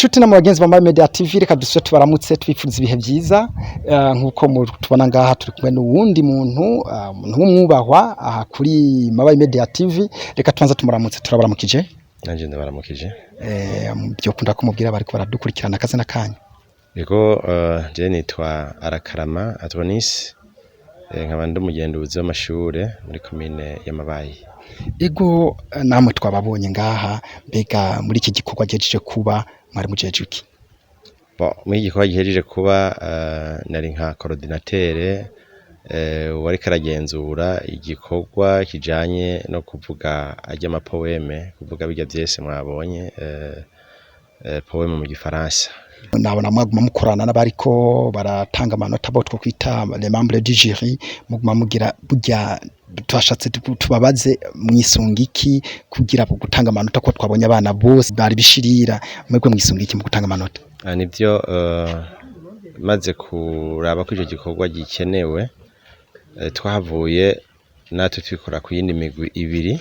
Nshuti na mubagenzi bambaye Media TV reka dusubire tubaramutse twipfuza ibihe byiza nkuko tubona ngaha turi kumwe n'uwundi muntu w'umwubahwa aha kuri Mabaye Media TV reka tubanza tumuramutse turabaramukije nanje ndabaramukije byo kunda kumubwira bari ko baradukurikirana akazi nakanya yego je nitwa Arakarama Adonis nkaba ndumugenduzi w'amashure muri commune ya Mabaye. Ego namwe twababonye ngaha mbega muri iki gikorwa gihejeje kuba mwari mujeje iki? Muri gikorwa gihejeje kuba nari nka coordinateur wari karagenzura igikorwa kijanye no kuvuga ajya amapoeme kuvuga bijya byese mwabonye poeme mu gifaransa. Nabona mwaguma mukorana n'abariko baratanga amanota bo two kwita les membres du jury muguma mugira burya twashatse tubabaze mwisungiki kugira gutanga amanota ko twabonye abana bose bari bishirira mwebwe mwisungiki mu gutanga amanota. Nivyo maze kuraba ko icyo gikorwa gikenewe twahavuye natwe twikora ku yindi migwi ibiri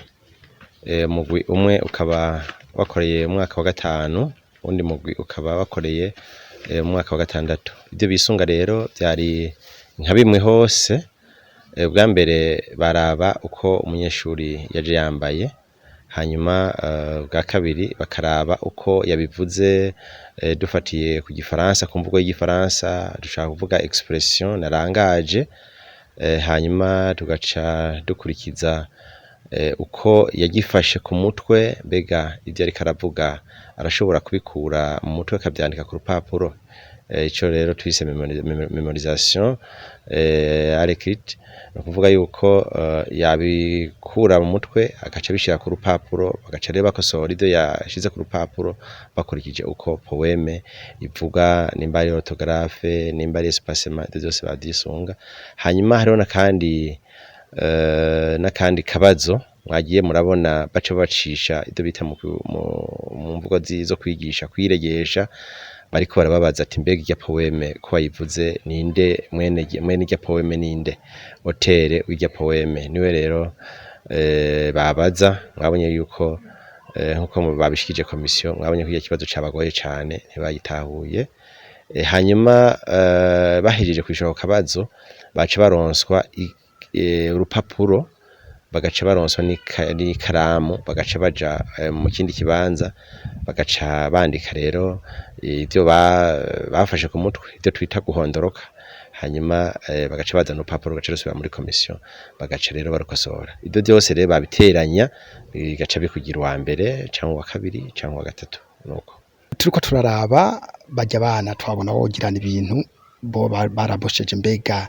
mugwi umwe ukaba wakoreye umwaka wa gatanu undi mugwi ukaba wakoreye umwaka wa gatandatu. Ibyo bisunga rero byari nka bimwe hose bwa mbere baraba uko umunyeshuri yaje yambaye hanyuma bwa kabiri bakaraba uko yabivuze dufatiye ku gifaransa ku mvugo y'igifaransa dushaka kuvuga expression na langage hanyuma tugaca dukurikiza uko yagifashe ku mutwe mbega ibyo ari karavuga arashobora kubikura mu mutwe akabyandika ku rupapuro ico rero twise memorisation à l'écrit no kuvuga yuko yabikura mu mutwe agaca bishira ku rupapuro bagaca reba bakosora ibyo yashize ku rupapuro bakurikije uko poeme ivuga nimba ari orthographe nimba ari espacement ibyo byose badisunga. Hanyuma hariho nakandi kabazo mwagiye murabona baca bacisha ibyo bita mu mvugo zo kwigisha kwiregesha bariko barababaza ati mbega irya poeme ko wayivuze ninde mwene irya poeme ninde hotere irya poeme niwe rero babaza mwabonye yuko nkuko babishikije komisiyo mwabonye ko iryo kibazo cabagoye cyane ntibayitahuye. Hanyuma bahejeje kwishura kabazo baca baronswa urupapuro bagaca baronswa n'ikaramu bagaca baja mu kindi kibanza bagaca bandika rero ibyo bafashe ku mutwe ibyo twita guhondoroka hanyuma bagaca bazana urupapuro bagaca rusubira muri komisiyo bagaca rero barukosora. Ibyo byose rero babiteranya bigaca bikugira uwa mbere cyangwa uwa kabiri cyangwa uwa gatatu. Nuko turiko turaraba bajya abana twabona wogirana ibintu bo barabosheje mbega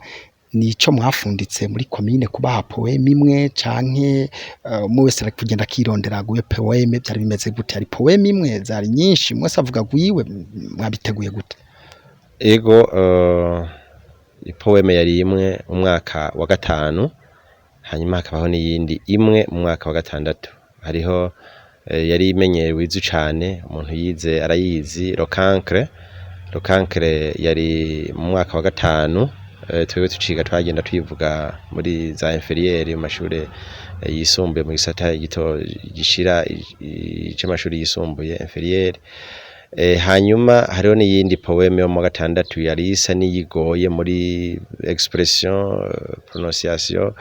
nico mwafunditse muri commune kubaha poeme imwe canke mwese kugenda kirondera guye poeme byari bimeze gute? Ari poeme imwe zari nyinshi mwese avuga guyiwe mwabiteguye gute? Ego poeme yari imwe umwaka wa gatanu hanyuma hakabaho n'iyindi imwe mu mwaka wa gatandatu. Hariho yari imenyerewe izu cane umuntu yize arayizi Rocancre yari mu mwaka wa gatanu twebwe tuciga twagenda twivuga muri za inferieur mu mashure yisumbuye mu gisata gito gishira c'amashuri yisumbuye inferieur. Hanyuma hariho n'iyindi poeme yo mu gatandatu yari isa niyigoye muri expression prononciation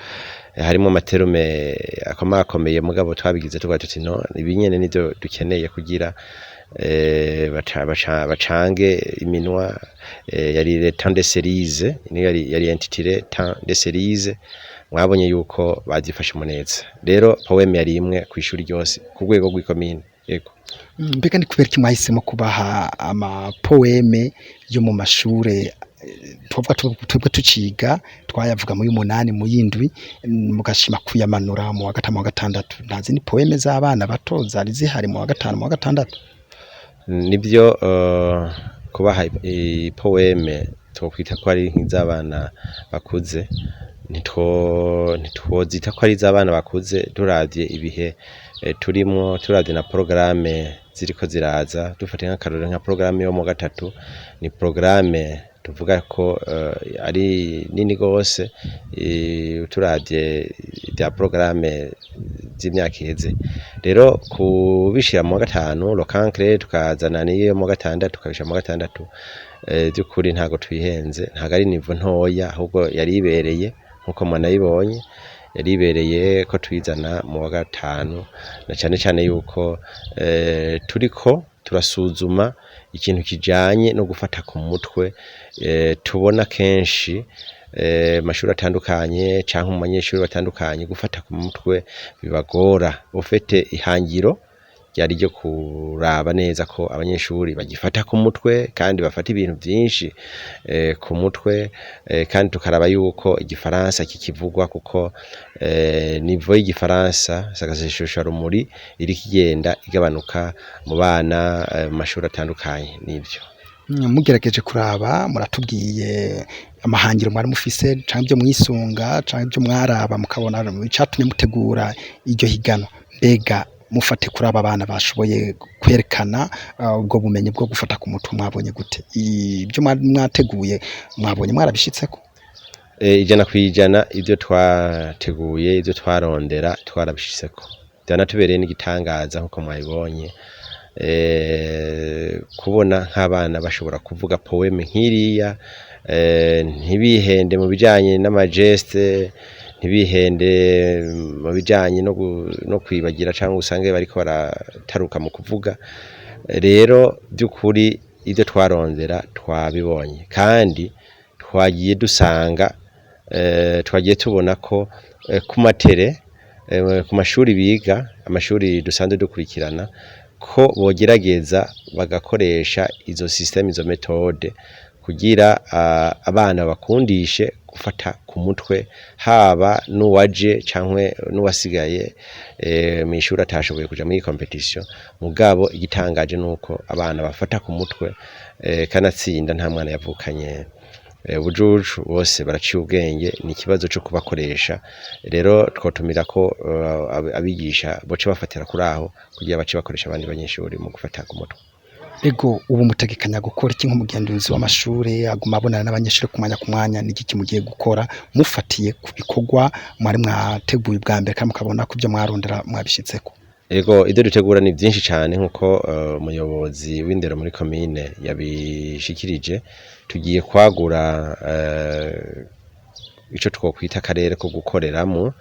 harimo amaterume akomakomeye mugabo twabigize tuvuga tuti no ibinyene nivyo dukeneye kugira bacange iminwa yari le temps de cerise yari intitulé temps de cerise mwabonye yuko bazifashe muneza. Rero poeme yari imwe ku ishuri ryose ku rwego rw'ikomine. Yego mbega ni kubera kimwahisemo kubaha ama poeme yo mu mashure twebwe tuciga twayavuga mu y'umunani mu yindwi mugashima kuyamanura mu wa gatanu wa gatandatu ntazi ni poeme z'abana bato zari zihari mu wa gatanu mu wa gatandatu? Nibyo kubaha poeme twokwita ko ari nk'izabana bakuze ntitwozita ko ari izabana bakuze turavye ibihe turimo turavye na programme ziriko ziraza dufate nk'akarore nka programme yo mu gatatu ni programme tuvuga ko ari nini gose turavye bya programme z'imyaka iheze. Rero kubishira mu wa gatanu locancre tukazana niyo mu wa gatandatu tukabishira mu wa gatandatu by'ukuri ntago twihenze, ntago ari nivo ntoya ahubwo yari ibereye nkuko mwanayibonye, yari ibereye ko twizana mu wa gatanu, na cane cane yuko turiko turasuzuma ikintu kijanye no gufata ku mutwe. Tubona kenshi mashuri atandukanye canke mu banyeshuri batandukanye gufata ku mutwe bibagora. Ufite ihangiro ryari ryo kuraba neza ko abanyeshuri bagifata ku mutwe kandi bafata ibintu vyinshi ku mutwe, kandi tukaraba yuko igifaransa kikivugwa kuko nivo y'igifaransa sakazeshusha rumuri iri kigenda igabanuka mu bana mu mashuri atandukanye. Nivyo mugerageje kuraba muratubwiye amahangiro mwari mufise canke ibyo mwisunga canke ibyo mwaraba mukabona icatumye mutegura iryo higano, mbega mufate kuri aba bana bashoboye kwerekana ubwo bumenyi bwo gufata ku mutwe mwabonye gute? Ibyo mwateguye mwabonye mwarabishitseko? Ijana kwijana ibyo twateguye, ibyo twarondera twarabishitseko, byanatubereye n'igitangaza nkuko mwabibonye. Kubona nk'abana bashobora kuvuga poeme nk'iriya, ntibihende mu bijanye n'amageste, ntibihende mu bijanye no kwibagira cyangwa usange bariko barataruka mu kuvuga. Rero by'ukuri ibyo twarondera twabibonye, kandi twagiye dusanga twagiye tubona ko ku matere ku mashuri biga, amashuri dusanzwe dukurikirana, ko bogerageza bagakoresha izo system, izo metode kugira abana bakundishe gufata ku mutwe, haba n'uwaje cankwe n'uwasigaye mu ishuri atashoboye kuja muri competition. Mugabo igitangaje nuko abana bafata ku mutwe, kanatsinda nta mwana yavukanye bujuju, bose baraciye ubwenge. Ni ikibazo cyo kubakoresha. Rero twotumira ko abigisha boce bafatira kuri aho kugira bace bakoresha abandi banyeshuri mu gufata ku mutwe. Ego ubu mutegekanya gukora iki nk'umugenduzi w'amashure aguma abonana n'abanyeshuri ku mwanya n'igiki mugiye gukora mufatiye ku bikorwa mwari mwateguye bwa mbere kandi mukabona ko ibyo mwarondera mwabishitseko? Ego ibyo dutegura ni byinshi cyane nkuko umuyobozi w'indero muri commune yabishikirije. Tugiye kwagura ico twokwita akarere ko gukoreramo,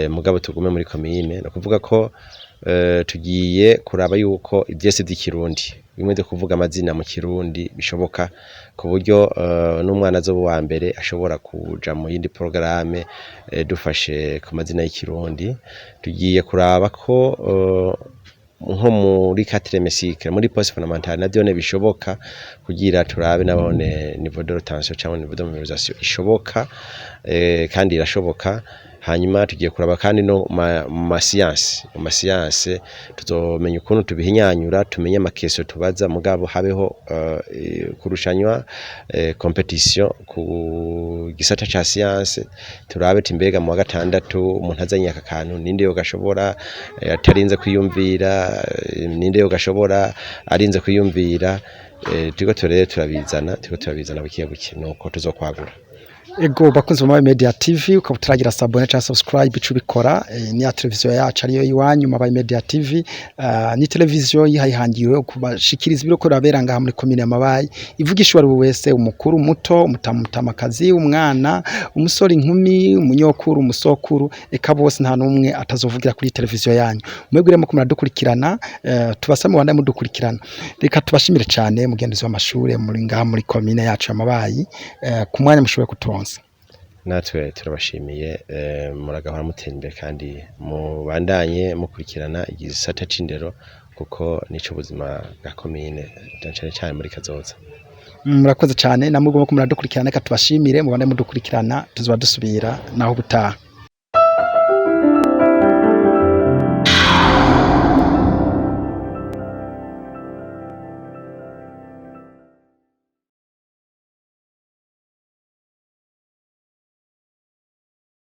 mugabo tugume muri commune. No kuvuga ko tugiye kuraba yuko ivyese by'ikirundi bimwe byo kuvuga amazina mu kirundi bishoboka, ku buryo n'umwana azoba wa mbere ashobora kuja mu yindi programme dufashe ku mazina y'ikirundi. Tugiye kuraba ko nko muri 4e cycle muri post fondamental na byone bishoboka, kugira turabe nabone niveau de retention cyangwa niveau de mémorisation ishoboka, kandi irashoboka. Hanyuma tugiye kuraba kandi no mu science tuzomenya ukuntu tubihinyanyura, tumenye amakeso tubaza, mugabo habeho kurushanywa competition ku gisata ca science. Turabe timbega mu wa gatandatu umuntu azanye aka kantu ninde yo gashobora atarinze kwiyumvira, ninde yo gashobora arinze kwiyumvira. Turiko turabizana bukiye buke nuko tuzokwagura. Ego bakunze mu Media TV, ukaba utaragira sabone cyangwa subscribe ico bikora. Ni ya televiziyo yacu ariyo iwanyu mu Media TV. Ni televiziyo yihangiwe kubashikiriza ibiro ko rabera ngaha muri commune ya Mabayi, ivugisha wari wese, umukuru muto, umutamakazi, umwana, umusore, inkumi, umunyokuru, umusokuru, eka bose nta numwe atazovugira kuri televiziyo yanyu. Mweguremo ko muradukurikirana, tubasame wanda mudukurikirana. Reka tubashimire cyane mugenzi w'amashure muri ngaha muri commune yacu ya Mabayi, ku mwanya mushoboye kuturonsa. Natwe turabashimiye, muragahora mutera imbere kandi mubandanye mukurikirana igisata c'indero kuko nico ubuzima bwa commune cyane muri kazoza. Murakoze cyane namwe ko muradukurikirana, reka tubashimire mubandanye mudukurikirana, tuzoba dusubira naho butaha.